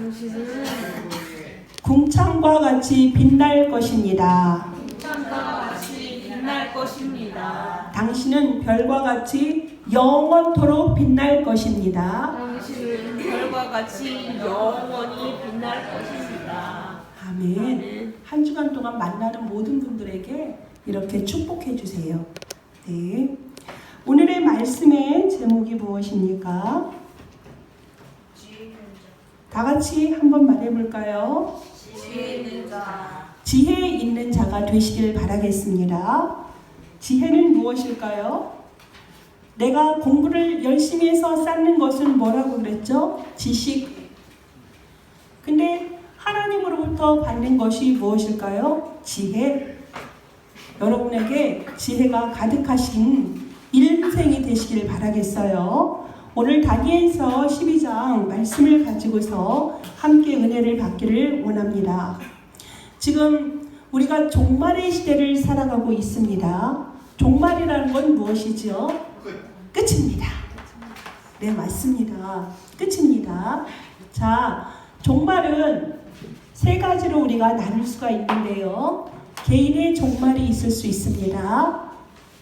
당신은 궁창과 같이 빛날 것입니다. 창과 같이 빛날 것입니다. 당신은 별과 같이 영원토록 빛날 것입니다. 당신은 별과 같이 영원히 빛날 것입니다. 아멘. 한 주간 동안 만나는 모든 분들에게 이렇게 축복해 주세요. 네. 오늘의 말씀의 제목이 무엇입니까? 다 같이 한번 말해 볼까요? 지혜 있는 자. 지혜 있는 자가 되시길 바라겠습니다. 지혜는 무엇일까요? 내가 공부를 열심히 해서 쌓는 것은 뭐라고 그랬죠? 지식. 근데 하나님으로부터 받는 것이 무엇일까요? 지혜. 여러분에게 지혜가 가득하신 일생이 되시길 바라겠어요. 오늘 다니엘서 12장 말씀을 가지고서 함께 은혜를 받기를 원합니다. 지금 우리가 종말의 시대를 살아가고 있습니다. 종말이라는 건 무엇이죠? 끝입니다. 네, 맞습니다. 끝입니다. 자, 종말은 세 가지로 우리가 나눌 수가 있는데요. 개인의 종말이 있을 수 있습니다.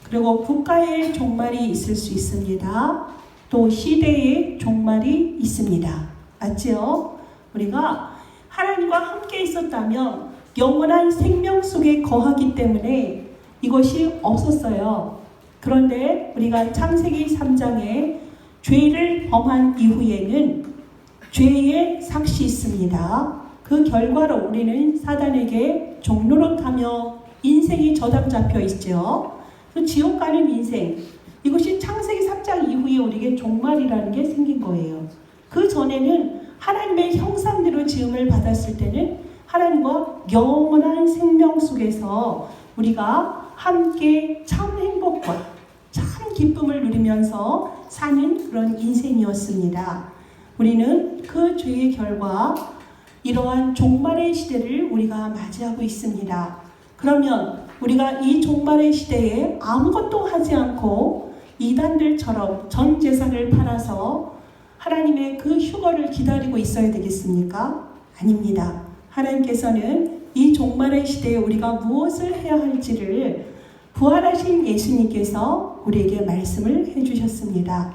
그리고 국가의 종말이 있을 수 있습니다. 또 시대의 종말이 있습니다. 맞죠? 우리가 하나님과 함께 있었다면 영원한 생명 속에 거하기 때문에 이것이 없었어요. 그런데 우리가 창세기 3장에 죄를 범한 이후에는 죄의 삭시 있습니다. 그 결과로 우리는 사단에게 종노릇하며 인생이 저당 잡혀 있죠. 지옥 가는 인생, 이것이 창세기 3장 이후에 우리에게 종말이라는 게 생긴 거예요. 그 전에는 하나님의 형상대로 지음을 받았을 때는 하나님과 영원한 생명 속에서 우리가 함께 참 행복과 참 기쁨을 누리면서 사는 그런 인생이었습니다. 우리는 그 죄의 결과 이러한 종말의 시대를 우리가 맞이하고 있습니다. 그러면 우리가 이 종말의 시대에 아무것도 하지 않고 이단들처럼 전 재산을 팔아서 하나님의 그 휴거를 기다리고 있어야 되겠습니까? 아닙니다. 하나님께서는 이 종말의 시대에 우리가 무엇을 해야 할지를 부활하신 예수님께서 우리에게 말씀을 해주셨습니다.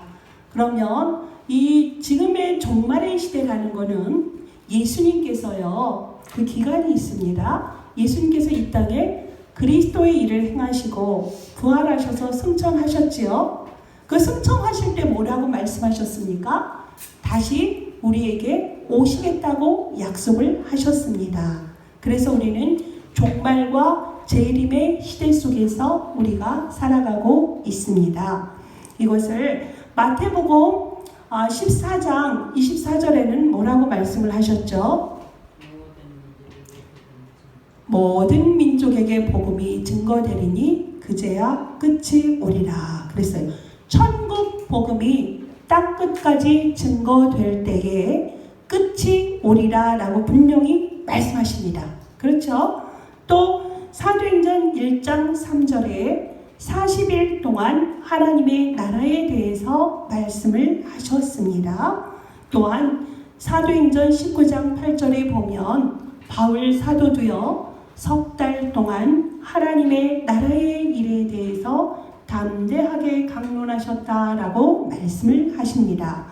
그러면 이 지금의 종말의 시대라는 것은 예수님께서요, 그 기간이 있습니다. 예수님께서 이 땅에 그리스도의 일을 행하시고 부활하셔서 승천하셨지요. 그 승천하실 때 뭐라고 말씀하셨습니까? 다시 우리에게 오시겠다고 약속을 하셨습니다. 그래서 우리는 종말과 재림의 시대 속에서 우리가 살아가고 있습니다. 이것을 마태복음 14장 24절에는 뭐라고 말씀을 하셨죠? 모든 민족에게 복음이 증거되리니 그제야 끝이 오리라 그랬어요. 천국 복음이 땅 끝까지 증거될 때에 끝이 오리라 라고 분명히 말씀하십니다. 그렇죠? 또 사도행전 1장 3절에 40일 동안 하나님의 나라에 대해서 말씀을 하셨습니다. 또한 사도행전 19장 8절에 보면 바울 사도도요, 석 달 동안 하나님의 나라의 일에 대해서 담대하게 강론하셨다라고 말씀을 하십니다.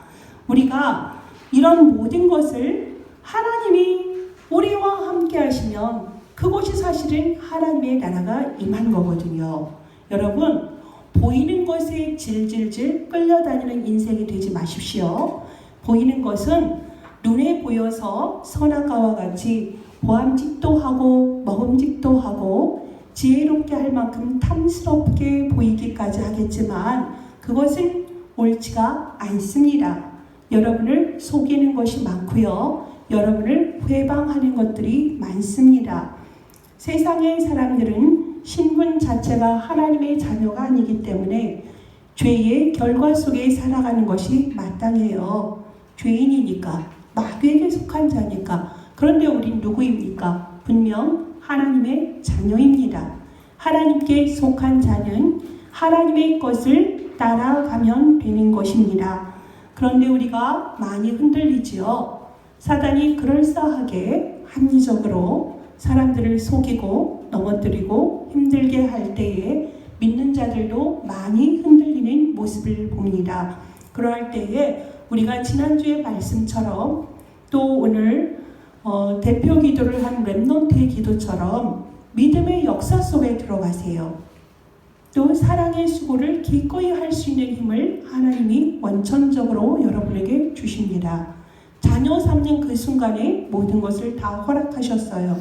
우리가 이런 모든 것을 하나님이 우리와 함께 하시면 그것이 사실은 하나님의 나라가 임한 거거든요. 여러분, 보이는 것에 질질질 끌려다니는 인생이 되지 마십시오. 보이는 것은 눈에 보여서 선악과와 같이 보암직도 하고 먹음직도 하고 지혜롭게 할 만큼 탐스럽게 보이기까지 하겠지만 그것은 옳지가 않습니다. 여러분을 속이는 것이 많고요. 여러분을 회방하는 것들이 많습니다. 세상의 사람들은 신분 자체가 하나님의 자녀가 아니기 때문에 죄의 결과 속에 살아가는 것이 마땅해요. 죄인이니까, 마귀에게 속한 자니까. 그런데 우린 누구입니까? 분명 하나님의 자녀입니다. 하나님께 속한 자는 하나님의 것을 따라가면 되는 것입니다. 그런데 우리가 많이 흔들리지요. 사단이 그럴싸하게 합리적으로 사람들을 속이고 넘어뜨리고 힘들게 할 때에 믿는 자들도 많이 흔들리는 모습을 봅니다. 그러할 때에 우리가 지난주의 말씀처럼 또 오늘 대표 기도를 한 렘넌트의 기도처럼 믿음의 역사 속에 들어가세요. 또 사랑의 수고를 기꺼이 할 수 있는 힘을 하나님이 원천적으로 여러분에게 주십니다. 자녀 삼는 그 순간에 모든 것을 다 허락하셨어요.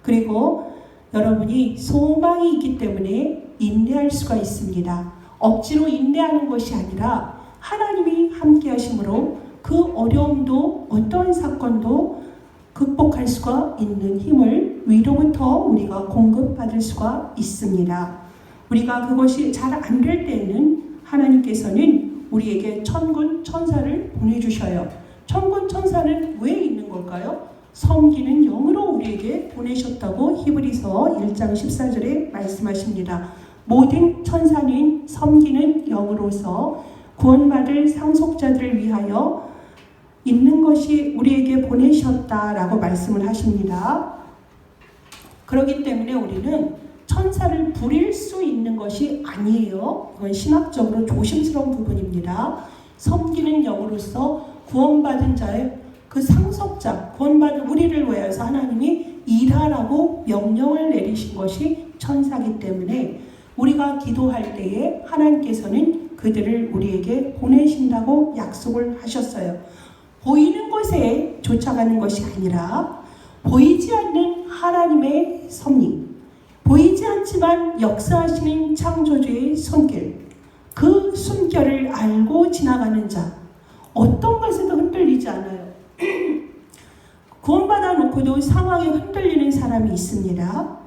그리고 여러분이 소망이 있기 때문에 인내할 수가 있습니다. 억지로 인내하는 것이 아니라 하나님이 함께 하심으로 그 어려움도 어떠한 사건도 극복할 수가 있는 힘을 위로부터 우리가 공급받을 수가 있습니다. 우리가 그것이 잘 안 될 때에는 하나님께서는 우리에게 천군 천사를 보내주셔요. 천군 천사는 왜 있는 걸까요? 섬기는 영으로 우리에게 보내셨다고 히브리서 1장 14절에 말씀하십니다. 모든 천사는 섬기는 영으로서 구원받을 상속자들을 위하여 있는 것이 우리에게 보내셨다라고 말씀을 하십니다. 그렇기 때문에 우리는 천사를 부릴 수 있는 것이 아니에요. 그건 신학적으로 조심스러운 부분입니다. 섬기는 영으로서 구원받은 자의 그 상속자, 구원받은 우리를 위해서 하나님이 일하라고 명령을 내리신 것이 천사이기 때문에 우리가 기도할 때에 하나님께서는 그들을 우리에게 보내신다고 약속을 하셨어요. 보이는 곳에 쫓아가는 것이 아니라 보이지 않는 하나님의 섭리, 보이지 않지만 역사하시는 창조주의 손길, 그 숨결을 알고 지나가는 자, 어떤 것에도 흔들리지 않아요. 구원받아 놓고도 상황에 흔들리는 사람이 있습니다.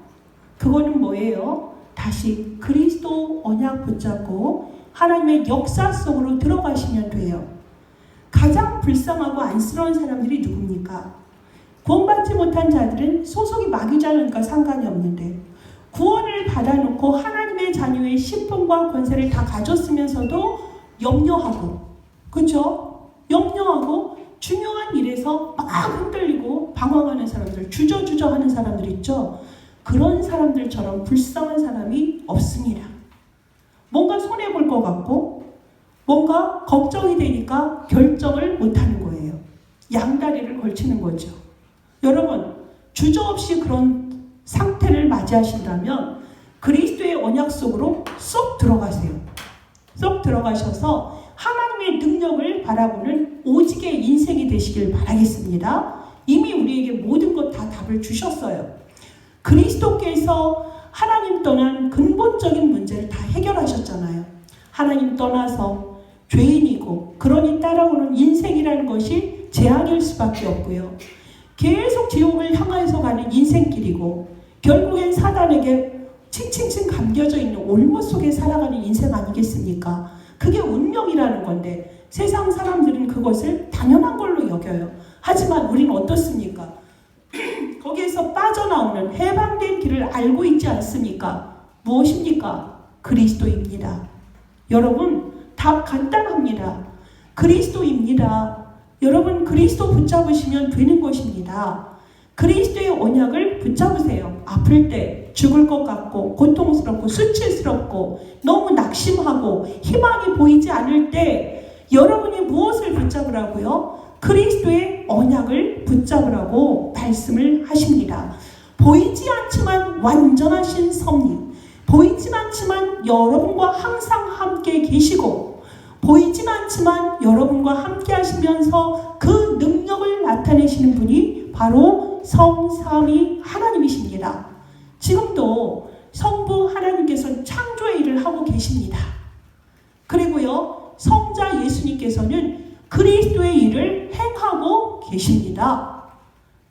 그거는 뭐예요? 다시 그리스도 언약 붙잡고 하나님의 역사 속으로 들어가시면 돼요. 가장 불쌍하고 안쓰러운 사람들이 누굽니까? 구원받지 못한 자들은 소속이 마귀자니까 상관이 없는데 구원을 받아놓고 하나님의 자녀의 신분과 권세를 다 가졌으면서도 염려하고, 그렇죠? 염려하고 중요한 일에서 막 흔들리고 방황하는 사람들, 주저주저 하는 사람들 있죠? 그런 사람들처럼 불쌍한 사람이 없습니다. 뭔가 손해볼 것 같고 뭔가 걱정이 되니까 결정을 못하는 거예요. 양다리를 걸치는 거죠. 여러분, 주저없이 그런 상태를 맞이하신다면 그리스도의 언약 속으로 쏙 들어가세요. 쏙 들어가셔서 하나님의 능력을 바라보는 오직의 인생이 되시길 바라겠습니다. 이미 우리에게 모든 것 다 답을 주셨어요. 그리스도께서 하나님 떠난 근본적인 문제를 다 해결하셨잖아요. 하나님 떠나서 죄인이고 그러니 따라오는 인생이라는 것이 재앙일 수밖에 없고요. 계속 지옥을 향해서 가는 인생길이고 결국엔 사단에게 칭칭칭 감겨져 있는 올무 속에 살아가는 인생 아니겠습니까? 그게 운명이라는 건데 세상 사람들은 그것을 당연한 걸로 여겨요. 하지만 우리는 어떻습니까? 거기에서 빠져나오는 해방된 길을 알고 있지 않습니까? 무엇입니까? 그리스도입니다. 여러분, 답 간단합니다. 그리스도입니다. 여러분, 그리스도 붙잡으시면 되는 것입니다. 그리스도의 언약을 붙잡으세요. 아플 때, 죽을 것 같고 고통스럽고 수치스럽고 너무 낙심하고 희망이 보이지 않을 때 여러분이 무엇을 붙잡으라고요? 그리스도의 언약을 붙잡으라고 말씀을 하십니다. 보이지 않지만 완전하신 섭리, 보이지 않지만 여러분과 항상 함께 계시고 보이진 않지만 여러분과 함께 하시면서 그 능력을 나타내시는 분이 바로 성삼위 하나님이십니다. 지금도 성부 하나님께서는 창조의 일을 하고 계십니다. 그리고요, 성자 예수님께서는 그리스도의 일을 행하고 계십니다.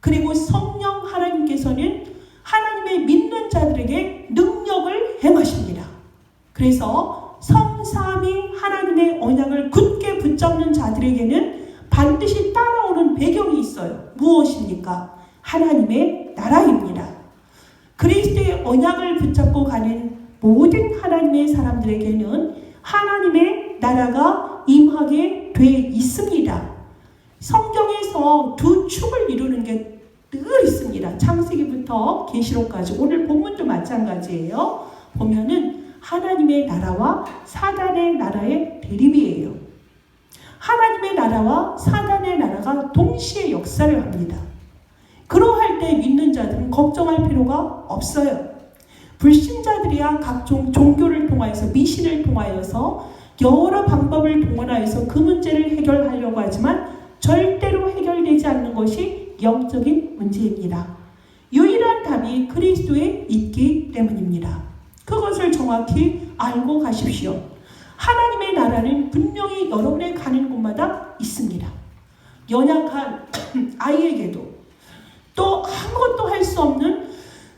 그리고 성령 하나님께서는 하나님의 믿는 자들에게 능력을 행하십니다. 그래서 성삼위 하나님의 언약을 굳게 붙잡는 자들에게는 반드시 따라오는 배경이 있어요. 무엇입니까? 하나님의 나라입니다. 그리스도의 언약을 붙잡고 가는 모든 하나님의 사람들에게는 하나님의 나라가 임하게 돼 있습니다. 성경에서 두 축을 이루는 게 늘 있습니다. 창세기부터 계시록까지, 오늘 본문도 마찬가지예요. 보면은 하나님의 나라와 사단의 나라의 대립이에요. 하나님의 나라와 사단의 나라가 동시에 역사를 합니다. 그러할 때 믿는 자들은 걱정할 필요가 없어요. 불신자들이야 각종 종교를 통하여서, 미신을 통하여서, 여러 방법을 동원하여서 그 문제를 해결하려고 하지만 절대로 해결되지 않는 것이 영적인 문제입니다. 유일한 답이 그리스도에 있기 때문입니다. 그것을 정확히 알고 가십시오. 하나님의 나라는 분명히 여러분의 가는 곳마다 있습니다. 연약한 아이에게도, 또 아무것도 할 수 없는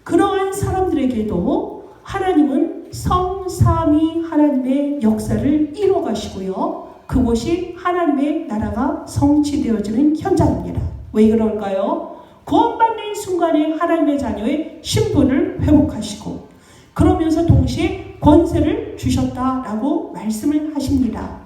그러한 사람들에게도 하나님은 성삼위 하나님의 역사를 이루어 가시고요. 그곳이 하나님의 나라가 성취되어지는 현장입니다. 왜 그럴까요? 구원받는 순간에 하나님의 자녀의 신분을 회복하시고, 그러면서 동시에 권세를 주셨다라고 말씀을 하십니다.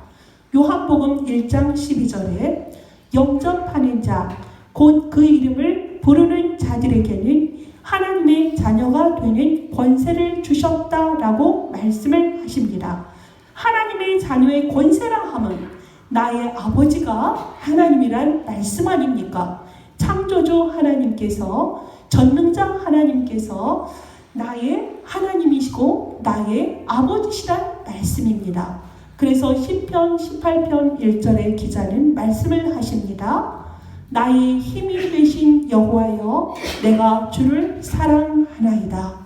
요한복음 1장 12절에 영접하는 자, 곧 그 이름을 부르는 자들에게는 하나님의 자녀가 되는 권세를 주셨다라고 말씀을 하십니다. 하나님의 자녀의 권세라 함은 나의 아버지가 하나님이란 말씀 아닙니까? 창조주 하나님께서, 전능자 하나님께서 나의 하나님이시고 나의 아버지시란 말씀입니다. 그래서 시편 18편 1절의 기자는 말씀을 하십니다. 나의 힘이 되신 여호와여, 내가 주를 사랑하나이다.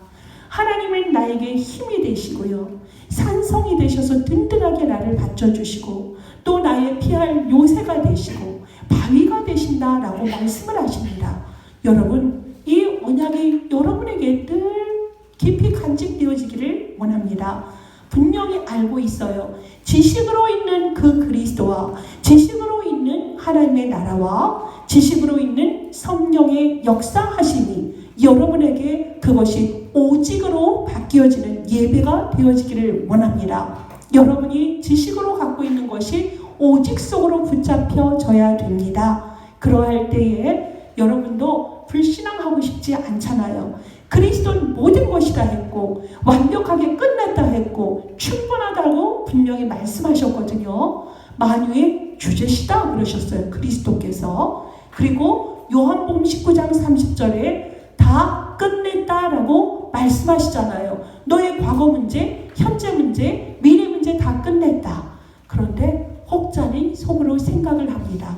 하나님은 나에게 힘이 되시고요, 산성이 되셔서 든든하게 나를 받쳐주시고, 또 나의 피할 요새가 되시고 바위가 되신다라고 말씀을 하십니다. 여러분, 이 언약이 여러분에게 늘 깊이 간직되어지기를 원합니다. 분명히 알고 있어요. 지식으로 있는 그 그리스도와, 지식으로 있는 하나님의 나라와, 지식으로 있는 성령의 역사하심이 여러분에게 그것이 오직으로 바뀌어지는 예배가 되어지기를 원합니다. 여러분이 지식으로 갖고 있는 것이 오직 속으로 붙잡혀져야 됩니다. 그러할 때에 여러분도 불신앙하고 싶지 않잖아요. 그리스도는 모든 것이다 했고, 완벽하게 끝났다 했고, 충분하다고 분명히 말씀하셨거든요. 만유의 주제시다 그러셨어요, 그리스도께서. 그리고 요한복음 19장 30절에 다 끝냈다라고 말씀하시잖아요. 너의 과거 문제, 현재 문제, 미래 문제 다 끝냈다. 그런데 혹자는 속으로 생각을 합니다.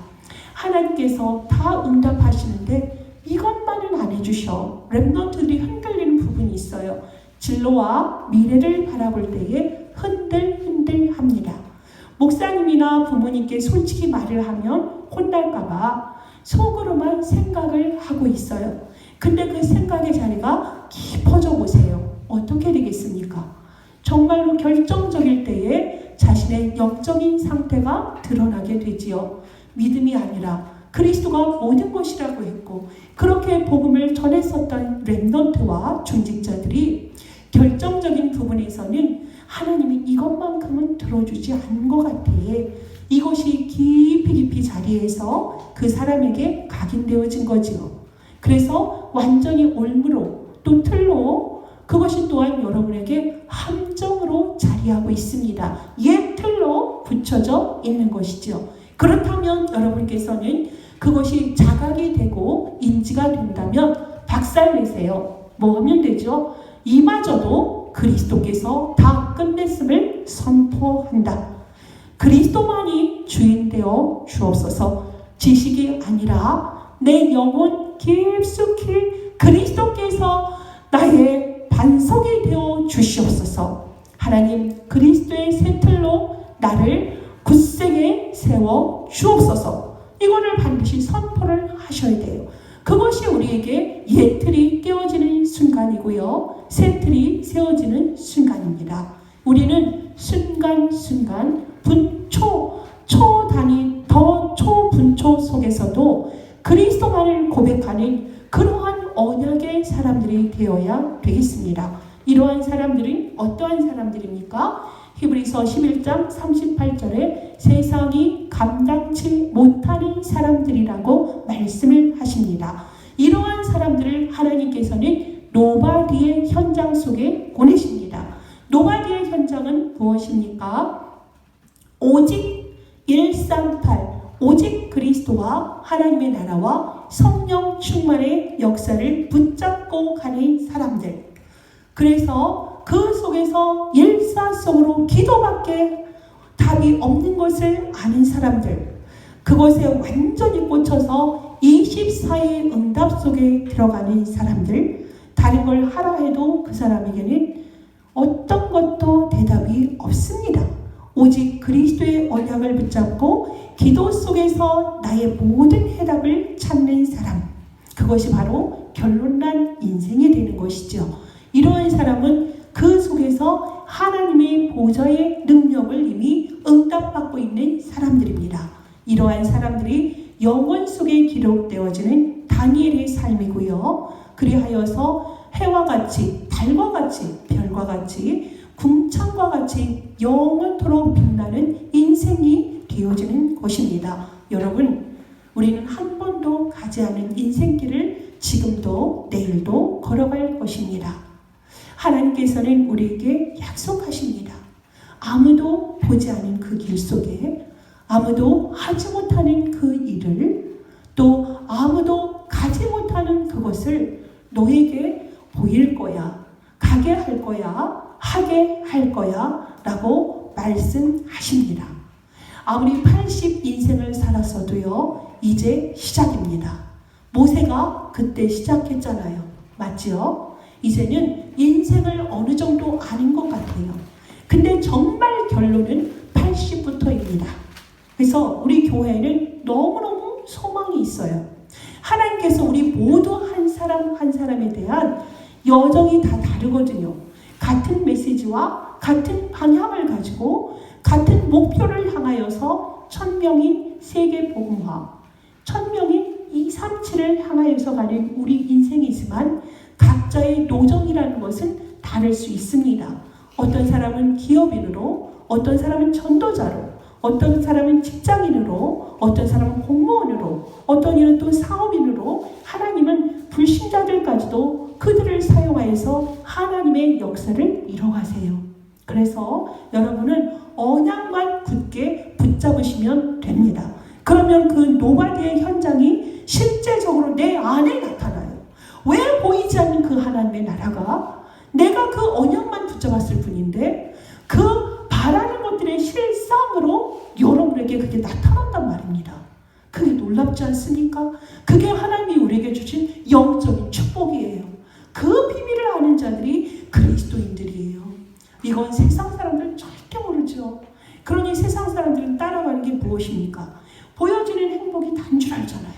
하나님께서 다 응답하시는데 이것만은 안 해주셔. 렘넌트들이 흔들리는 부분이 있어요. 진로와 미래를 바라볼 때에 흔들흔들합니다. 목사님이나 부모님께 솔직히 말을 하면 혼날까봐 속으로만 생각을 하고 있어요. 근데 그 생각의 자리가 깊어져 보세요. 어떻게 되겠습니까? 정말로 결정적일 때에 자신의 영적인 상태가 드러나게 되지요. 믿음이 아니라 그리스도가 모든 것이라고 했고, 그렇게 복음을 전했었던 렘넌트와 중직자들이 결정적인 부분에서는 하나님이 이것만큼은 들어주지 않은 것 같아. 이것이 깊이 자리에서 그 사람에게 각인되어진 거지요. 그래서 완전히 올무로, 또 틀로, 그것이 또한 여러분에게 함정으로 자리하고 있습니다. 옛 틀로 붙여져 있는 것이죠. 그렇다면 여러분께서는 그것이 자각이 되고 인지가 된다면 박살내세요. 뭐 하면 되죠? 이마저도 그리스도께서 다 끝냈음을 선포한다. 그리스도만이 주인 되어 주옵소서. 지식이 아니라 내 영혼 깊숙이 그리스도께서 나의 반석이 되어 주시옵소서. 하나님, 그리스도의 새 틀로 나를 굳세게 세워 주옵소서. 이거를 반드시 선포를 하셔야 돼요. 그것이 우리에게 옛 틀이 깨어지는 순간이고요, 새 틀이 세워지는 순간입니다. 우리는 순간순간 초 단위 더 초분초 속에서도 그리스도만을 고백하는 그러한 언약의 사람들이 되어야 되겠습니다. 이러한 사람들은 어떠한 사람들입니까? 히브리서 11장 38절에 세상이 감당치 못하는 사람들이라고 말씀을 하십니다. 이러한 사람들을 하나님께서는 노바디의 현장 속에 보내십니다. 노바디의 현장은 무엇입니까? 오직 138, 오직 그리스도와 하나님의 나라와 성령 충만의 역사를 붙잡고 가는 사람들. 그래서 그 속에서 일사성으로 기도밖에 답이 없는 것을 아는 사람들, 그것에 완전히 꽂혀서 24의 응답 속에 들어가는 사람들, 다른 걸 하라 해도 그 사람에게는 어떤 것도 대답이 없습니다. 오직 그리스도의 언약을 붙잡고 기도 속에서 나의 모든 해답을 찾는 사람, 그것이 바로 결론난 인생이 되는 것이죠. 이러한 사람은 그 속에서 하나님의 보좌의 능력을 이미 응답받고 있는 사람들입니다. 이러한 사람들이 영원 속에 기록되어지는 다니엘의 삶이고요. 그리하여서 해와 같이, 달과 같이, 별과 같이, 궁창과 같이 영원토록 빛나는 인생이 되어지는 것입니다. 여러분, 우리는 한 번도 가지 않은 인생길을 지금도 내일도 걸어갈 것입니다. 하나님께서는 우리에게 약속하십니다. 아무도 보지 않은 그 길 속에, 아무도 하지 못하는 그 일을, 또 아무도 가지 못하는 그것을 너에게 보일 거야, 가게 할 거야, 하게 할 거야 라고 말씀하십니다. 아무리 80 인생을 살았어도요, 이제 시작입니다. 모세가 그때 시작했잖아요. 맞지요? 이제는 인생을 어느 정도 아는 것 같아요. 근데 정말 결론은 80부터입니다. 그래서 우리 교회에는 너무너무 소망이 있어요. 하나님께서 우리 모두 한 사람 한 사람에 대한 여정이 다 다르거든요. 같은 메시지와 같은 방향을 가지고 같은 목표를 향하여서 1000명인 세계 복음화, 1000명인 237을 향하여서 가는 우리 인생이지만 각자의 노정이라는 것은 다를 수 있습니다. 어떤 사람은 기업인으로, 어떤 사람은 전도자로, 어떤 사람은 직장인으로, 어떤 사람은 공무원으로, 어떤 이는 또 사업인으로, 하나님은 불신자들까지도 그들을 사용하여서 하나님의 역사를 이뤄가세요. 그래서 여러분은 언약만 굳게 붙잡으시면 됩니다. 그러면 그 노바디의 현장이 실제적으로 내 안에 나타나요. 왜 보이지 않는 그 하나님의 나라가 내가 그 언약만 붙잡았을 뿐인데 그 바라는 것들의 실상으로 여러분에게 그게 나타난단 말입니다. 그게 놀랍지 않습니까? 그게 하나님이 우리에게 주신 영적인 축복이에요. 그 비밀을 아는 자들이 그리스도인들이에요. 이건 세상 사람들은 절대 모르죠. 그러니 세상 사람들은 따라가는 게 무엇입니까? 보여지는 행복이 단 줄 알잖아요.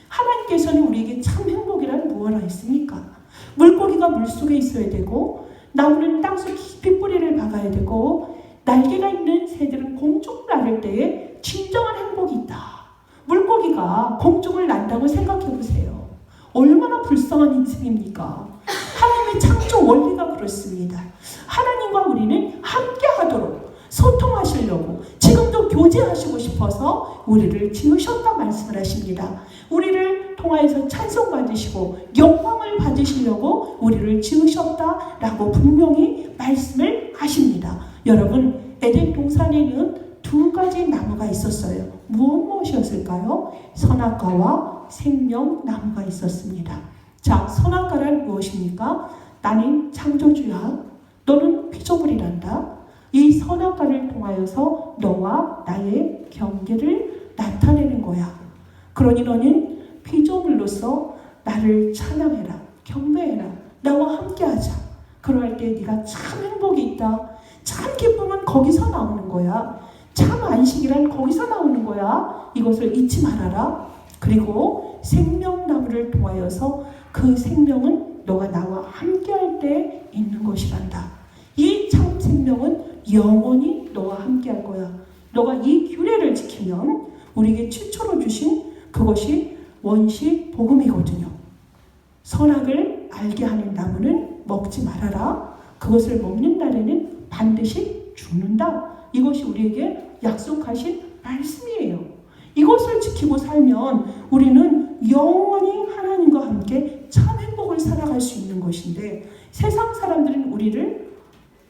하나님께서는 우리에게 참 행복이란 무엇라 했습니까? 물고기가 물속에 있어야 되고, 나무는 땅속 깊이 뿌리를 박아야 되고, 날개가 있는 새들은 공중을 나를 때에 진정한 행복이 있다. 물고기가 공중을 난다고 생각해 보세요. 얼마나 불쌍한 인생입니까? 하나님의 창조 원리가 그렇습니다. 하나님과 우리는 함께 하도록 소통하시려고 지금도 교제하시고 싶어서 우리를 지으셨다 말씀을 하십니다. 우리를 통하여서 찬송 받으시고 영광을 받으시려고 우리를 지으셨다라고 분명히 말씀을 하십니다. 여러분, 에덴 동산에는 두 가지 나무가 있었어요. 무엇이었을까요? 선악과와 생명나무가 있었습니다. 자, 선악과란 무엇입니까? 나는 창조주야. 너는 피조물이란다. 이 선악과를 통하여서 너와 나의 경계를 나타내는 거야. 그러니 너는 피조물로서 나를 찬양해라, 경배해라, 나와 함께하자. 그럴 때 네가 참 행복이 있다. 참 기쁨은 거기서 나오는 거야. 참 안식이란 거기서 나오는 거야. 이것을 잊지 말아라. 그리고 생명나무를 통하여서 그 생명은 너가 나와 함께할 때 있는 것이란다. 이 참 생명은 영원히 너와 함께할 거야. 너가 이 규례를 지키면 우리에게 최초로 주신 그것이 원시 복음이거든요. 선악을 알게 하는 나무는 먹지 말아라. 그것을 먹는 날에는 반드시 죽는다. 이것이 우리에게 약속하신 말씀이에요. 이것을 지키고 살면 우리는 영원히 하나님과 함께 참 행복을 살아갈 수 있는 것인데, 세상 사람들은 우리를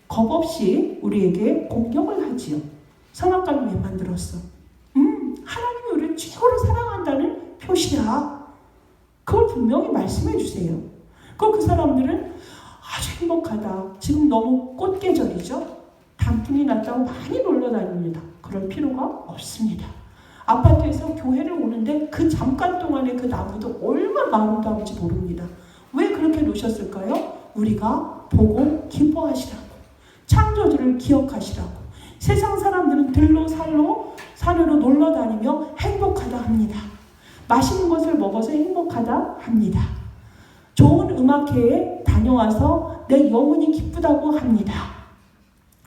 겁없이 우리에게 공격을 하지요. 선악과를 왜 만들었어? 하나님이 우리를 최고로 사랑한다는 표시야. 그걸 분명히 말씀해 주세요. 그 사람들은 아주 행복하다. 지금 너무 꽃계절이죠. 단풍이 났다고 많이 놀러 다닙니다. 그럴 필요가 없습니다. 아파트에서 교회를 오는데 그 잠깐 동안에 그 나무도 얼마나 아름다운지 모릅니다. 왜 그렇게 놓으셨을까요? 우리가 보고 기뻐하시라고, 창조주를 기억하시라고. 세상 사람들은 들로 산으로 놀러 다니며 행복하다 합니다. 맛있는 것을 먹어서 행복하다 합니다. 좋은 음악회에 다녀와서 내 영혼이 기쁘다고 합니다.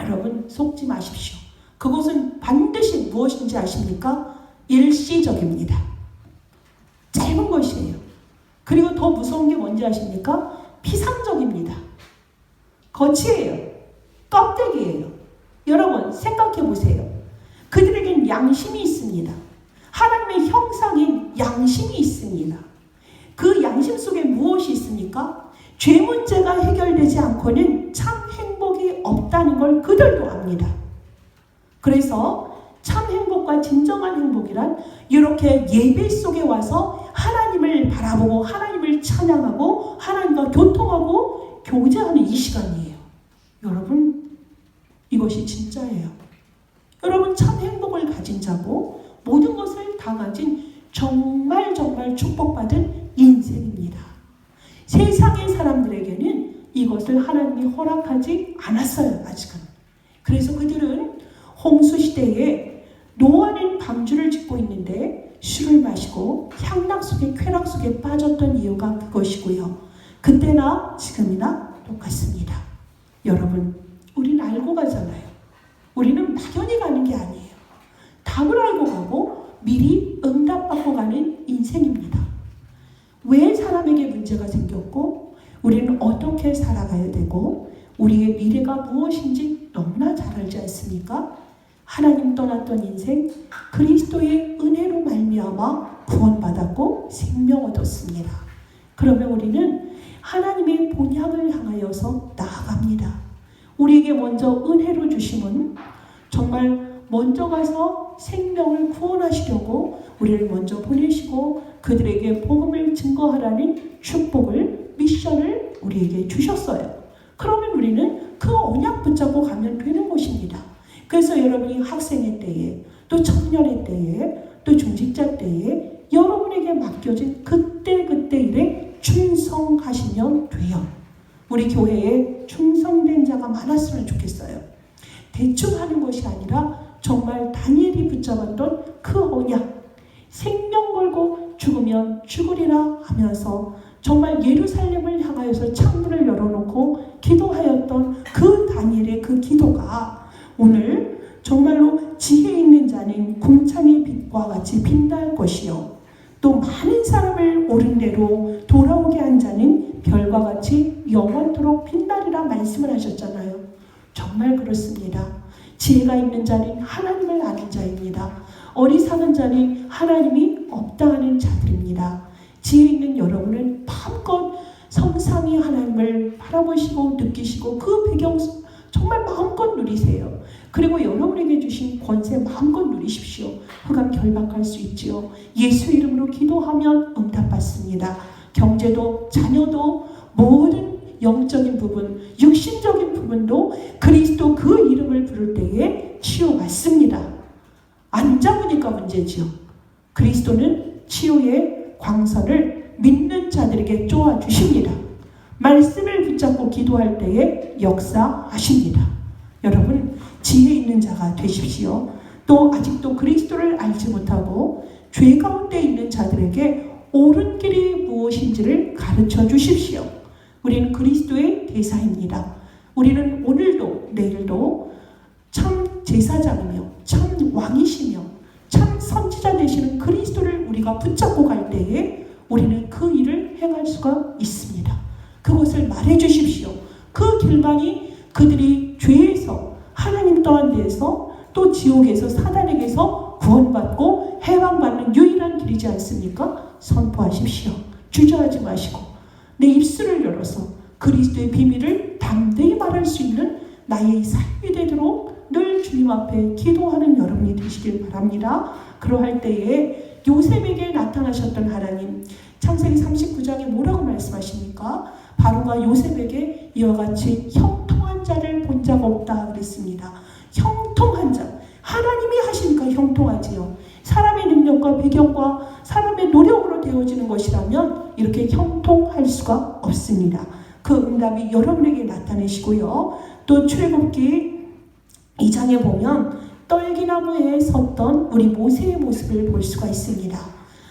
여러분, 속지 마십시오. 그것은 반드시 무엇인지 아십니까? 일시적입니다. 짧은 것이에요. 그리고 더 무서운 게 뭔지 아십니까? 피상적입니다. 겉이에요. 껍데기예요. 여러분, 생각해 보세요. 그들에겐 양심이 있습니다. 하나님의 형상인 양심이 있습니다. 그 양심 속에 무엇이 있습니까? 죄 문제가 해결되지 않고는 참 행복이 없다는 걸 그들도 압니다. 그래서 참 행복과 진정한 행복이란 이렇게 예배 속에 와서 하나님을 바라보고 하나님을 찬양하고 하나님과 교통하고 교제하는 이 시간이에요. 여러분, 이것이 진짜예요. 여러분, 참 행복을 가진 자고 모든 것을 다 가진 정말 축복받은 인생입니다. 세상의 사람들에게는 이것을 하나님이 허락하지 않았어요. 아직은. 그래서 그들은 홍수시대에 노아는 방주를 짓고 있는데 술을 마시고 향락 속에 쾌락 속에 빠졌던 이유가 그것이고요. 그때나 지금이나 똑같습니다. 여러분, 우리는 알고 가잖아요. 우리는 막연히 가는 게 아니에요. 답을 알고 가고 미리 응답받고 가는 인생입니다. 왜 사람에게 문제가 생겼고 우리는 어떻게 살아가야 되고 우리의 미래가 무엇인지 너무나 잘 알지 않습니까? 하나님 떠났던 인생, 그리스도의 은혜로 말미암아 구원받았고 생명 얻었습니다. 그러면 우리는 하나님의 본향을 향하여서 나아갑니다. 우리에게 먼저 은혜로 주심은 정말 먼저 가서 생명을 구원하시려고 우리를 먼저 보내시고 그들에게 복음을 증거하라는 축복을, 미션을 우리에게 주셨어요. 그러면 우리는 그 언약 붙잡고 가면 되는 것입니다. 그래서 여러분이 학생의 때에, 또 청년의 때에, 또 중직자 때에 여러분에게 맡겨진 그때 일에 충성하시면 돼요. 우리 교회에 충성된 자가 많았으면 좋겠어요. 대충 하는 것이 아니라 정말 다니엘이 붙잡았던 그 언약, 생명 걸고 죽으면 죽으리라 하면서 정말 예루살렘을 향하여서 창문을 열어놓고 기도하였던 그 다니엘의 그 기도가 오늘 정말로 지혜 있는 자는 궁창의 빛과 같이 빛날 것이요 또 많은 사람을 옳은 대로 돌아오게 한 자는 별과 같이 영원토록 빛나리라 말씀을 하셨잖아요. 정말 그렇습니다. 지혜가 있는 자는 하나님을 아는 자입니다. 어리석은 자는 하나님이 없다 하는 자들입니다. 지혜 있는 여러분은 마음껏 성삼위 하나님을 바라보시고 느끼시고 그 배경 정말 마음껏 누리세요. 그리고 여러분에게 주신 권세 마음껏 누리십시오. 흑암 결박할 수 있지요. 예수 이름으로 기도하면 응답받습니다. 경제도 자녀도 모든 영적인 부분, 육신적인 부분도 그리스도 그 이름을 부를 때에 치유받습니다. 안 잡으니까 문제지요. 그리스도는 치유의 광선을 믿는 자들에게 쪼아 주십니다. 말씀을 붙잡고 기도할 때에 역사하십니다. 여러분, 지혜 있는 자가 되십시오. 또 아직도 그리스도를 알지 못하고 죄 가운데 있는 자들에게 옳은 길이 무엇인지를 가르쳐 주십시오. 우리는 그리스도의 대사입니다. 우리는 오늘도 내일도 참 제사장이며 참 왕이시며 참 선지자 되시는 그리스도를 우리가 붙잡고 갈 때에 우리는 그 일을 행할 수가 있습니다. 그것을 말해 주십시오. 그 길만이 그들이 죄에서 하나님 떠나 대해서 또 지옥에서 사단에게서 구원받고 해방받는 유일한 길이지 않습니까? 선포하십시오. 주저하지 마시고 내 입술을 열어서 그리스도의 비밀을 담대히 말할 수 있는 나의 삶이 되도록 늘 주님 앞에 기도하는 여러분이 되시길 바랍니다. 그러할 때에 요셉에게 나타나셨던 하나님, 창세기 39장에 뭐라고 말씀하십니까? 바로가 요셉에게 이와 같이 형통한 자를 본 적 없다 그랬습니다. 형통한 자, 하나님이 하시니까 형통하지요. 사람의 능력과 배경과 사람의 노력으로 되어지는 것이라면 이렇게 형통할 수가 없습니다. 그 응답이 여러분에게 나타내시고요. 또 출애굽기 2장에 보면 떨기나무에 섰던 우리 모세의 모습을 볼 수가 있습니다.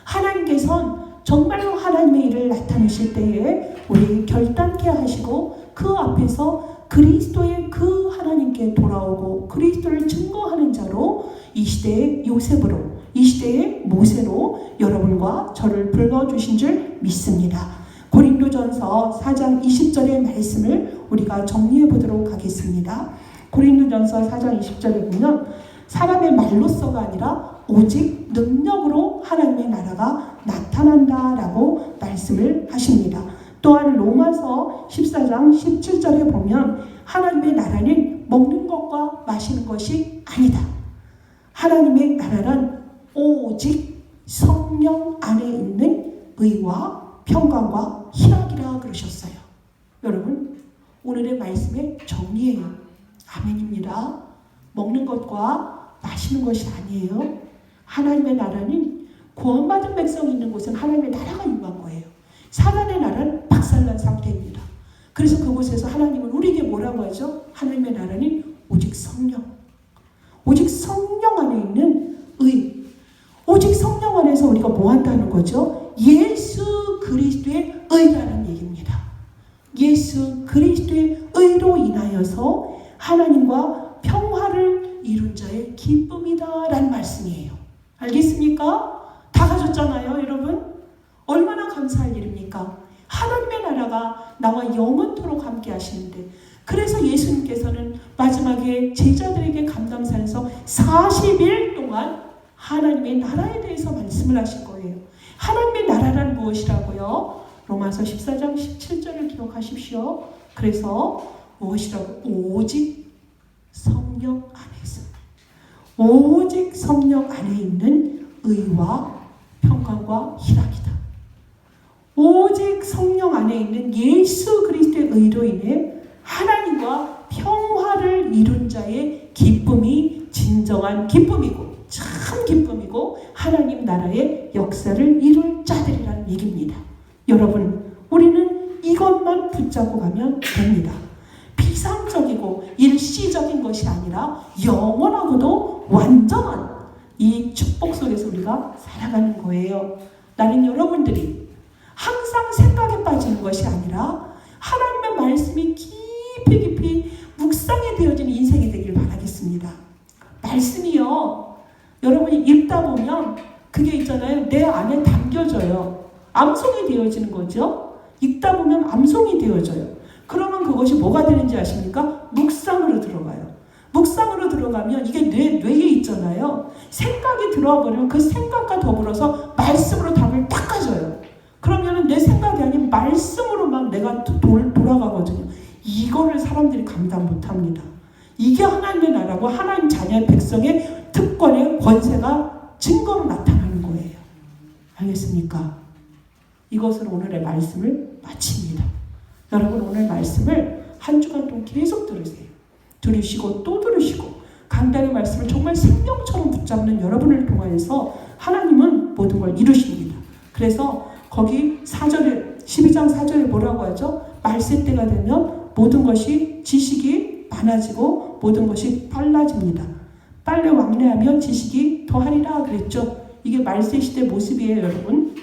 하나님께서는 정말로 하나님의 일을 나타내실 때에 우리 결단케 하시고 그 앞에서 그리스도의 그 하나님께 돌아오고 그리스도를 증거하는 자로 이 시대의 요셉으로, 이 시대의 모세로 여러분과 저를 불러주신 줄 믿습니다. 고린도전서 4장 20절의 말씀을 우리가 정리해 보도록 하겠습니다. 고린도전서 4장 20절에 보면 사람의 말로서가 아니라 오직 능력으로 하나님의 나라가 나타난다라고 말씀을 하십니다. 또한 로마서 14장 17절에 보면 하나님의 나라는 먹는 것과 마시는 것이 아니다. 하나님의 나라는 오직 성령 안에 있는 의와 평강과 희락이라 그러셨어요. 여러분, 오늘의 말씀의 정리예요. 아멘입니다. 먹는 것과 마시는 것이 아니에요. 하나님의 나라는 구원받은 백성이 있는 곳은 하나님의 나라가 임한 거예요. 사단의 나라는 박살난 상태입니다. 그래서 그곳에서 하나님은 우리에게 뭐라고 하죠? 하나님의 나라는 오직 성령. 오직 성령 안에 있는 의. 오직 성령 안에서 우리가 뭐 한다는 거죠? 예수 그리스도의 의라는 얘기입니다. 예수 그리스도의 의로 인하여서 하나님과 평화를 이룬 자의 기쁨이다라는 말씀이에요. 알겠습니까? 다 가졌잖아요, 여러분. 얼마나 감사할 일입니까? 하나님의 나라가 나와 영원토록 함께 하시는데, 그래서 예수님께서는 마지막에 제자들에게 감람산에서 40일 동안 하나님의 나라에 대해서 말씀을 하신 거예요. 하나님의 나라란 무엇이라고요? 로마서 14장 17절을 기억하십시오. 그래서 무엇이라고? 오직 성령 안에서, 오직 성령 안에 있는 의와 평강과 희락이다. 오직 성령 안에 있는 예수 그리스도의 의로 인해 하나님과 평화를 이룬 자의 기쁨이 진정한 기쁨이고 참 기쁨이고 하나님 나라의 역사를 이룰 자들이라는 얘기입니다. 여러분, 우리는 이것만 붙잡고 가면 됩니다. 비상적이고 일시적인 것이 아니라 영원하고도 완전한 이 축복 속에서 우리가 살아가는 거예요. 나는 여러분들이 항상 생각에 빠지는 것이 아니라 하나님의 말씀이 깊이 깊이 묵상이 되어지는 인생이 되길 바라겠습니다. 말씀이요, 여러분이 읽다 보면 그게 있잖아요. 내 안에 담겨져요. 암송이 되어지는 거죠. 읽다 보면 암송이 되어져요. 그러면 그것이 뭐가 되는지 아십니까? 묵상으로 들어가요. 묵상으로 들어가면 이게 뇌에 있잖아요. 생각이 들어와 버리면 그 생각과 더불어서 말씀으로 답을 딱 가져요. 그러면은 내 생각이 아닌 말씀으로만 내가 돌아가거든요. 이거를 사람들이 감당 못합니다. 이게 하나님의 나라고 하나님 자녀의 백성의 특권의 권세가 증거로 나타나는 거예요. 알겠습니까? 이것으로 오늘의 말씀을 마칩니다. 여러분, 오늘 말씀을 한 주간 동안 계속 들으세요. 들으시고 또 들으시고 강단의 말씀을 정말 생명처럼 붙잡는 여러분을 통해서 하나님은 모든 걸 이루십니다. 그래서 거기 4절에 12장 4절에 뭐라고 하죠? 말세 때가 되면 모든 것이 지식이 많아지고 모든 것이 빨라집니다. 빨리 왕래하면 지식이 더하리라 그랬죠. 이게 말세 시대 모습이에요, 여러분.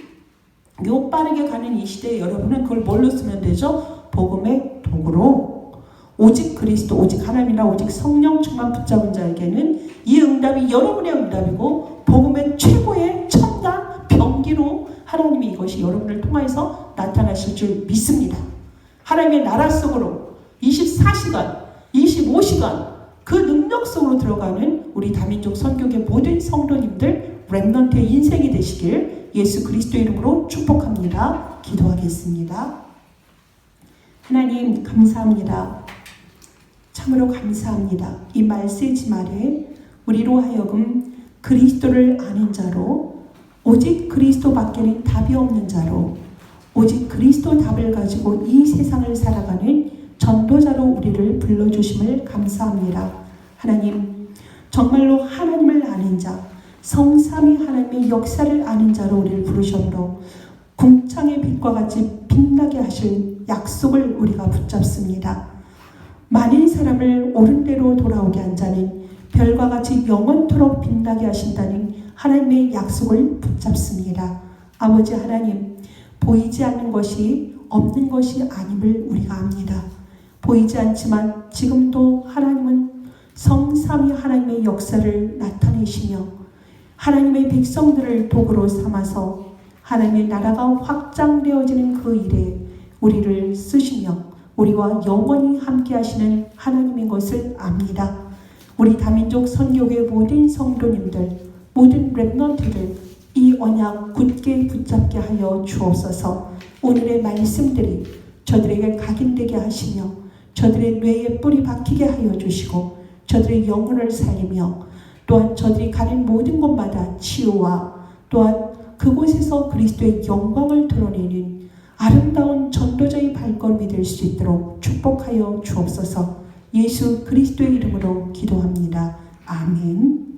요 빠르게 가는 이 시대에 여러분은 그걸 뭘로 쓰면 되죠? 복음의 도구로. 오직 그리스도, 오직 하나님이나 오직 성령 충만 붙잡은 자에게는 이 응답이 여러분의 응답이고 복음의 최고의 첨단 병기로 하나님이 이것이 여러분을 통해서 나타나실 줄 믿습니다. 하나님의 나라 속으로 24시간, 25시간 그 능력 속으로 회복하고 들어가는 우리 다민족 선교계 모든 성도님들 렘넌트의 인생이 되시길 예수 그리스도 이름으로 축복합니다. 기도하겠습니다. 하나님 감사합니다. 참으로 감사합니다. 이 말세지 말에 우리로 하여금 그리스도를 아는 자로, 오직 그리스도밖에는 답이 없는 자로, 오직 그리스도 답을 가지고 이 세상을 살아가는 전도자로 우리를 불러주심을 감사합니다. 하나님, 정말로 하나님을 아는 자, 성삼위 하나님의 역사를 아는 자로 우리를 부르셨로 궁창의 빛과 같이 빛나게 하실 약속을 우리가 붙잡습니다. 많은 사람을 옳은 대로 돌아오게 한 자는 별과 같이 영원토록 빛나게 하신다는 하나님의 약속을 붙잡습니다. 아버지 하나님, 보이지 않는 것이 없는 것이 아님을 우리가 압니다. 보이지 않지만 지금도 하나님은 성삼위 하나님의 역사를 나타내시며 하나님의 백성들을 도구로 삼아서 하나님의 나라가 확장되어지는 그 일에 우리를 쓰시며 우리와 영원히 함께 하시는 하나님인 것을 압니다. 우리 다민족 선교회 모든 성도님들, 모든 렘넌트들 이 언약 굳게 붙잡게 하여 주옵소서. 오늘의 말씀들이 저들에게 각인되게 하시며 저들의 뇌에 뿌리 박히게 하여 주시고 저들의 영혼을 살리며 또한 저들이 가는 모든 곳마다 치유와 또한 그곳에서 그리스도의 영광을 드러내는 아름다운 전도자의 발걸음이 될 수 있도록 축복하여 주옵소서. 예수 그리스도의 이름으로 기도합니다. 아멘.